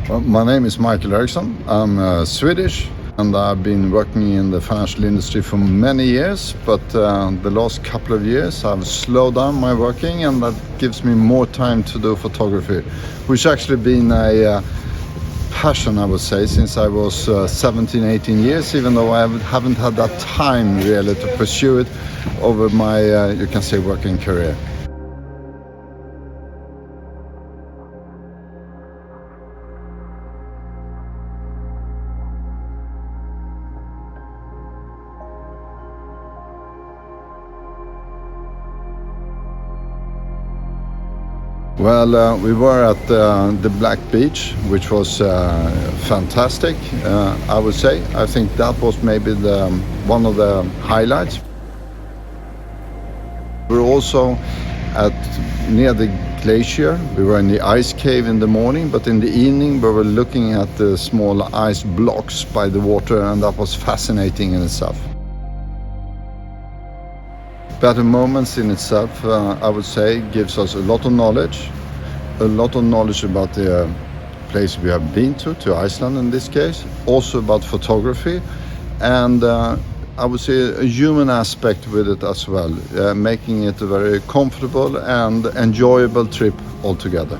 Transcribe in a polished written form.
Well, my name is Mikael Ericson. I'm Swedish and I've been working in the financial industry for many years, but the last couple of years I've slowed down my working, and that gives me more time to do photography, which actually been a passion, I would say, since I was 17, 18 years, even though I haven't had that time really to pursue it over my, you can say, working career. Well, we were at the Black Beach, which was fantastic, I would say. I think that was maybe one of the highlights. We were also near the glacier. We were in the ice cave in the morning, but in the evening we were looking at the small ice blocks by the water, and that was fascinating in itself. Better Moments in itself, I would say, gives us a lot of knowledge about the place we have been to Iceland in this case, also about photography, and I would say a human aspect with it as well, making it a very comfortable and enjoyable trip altogether.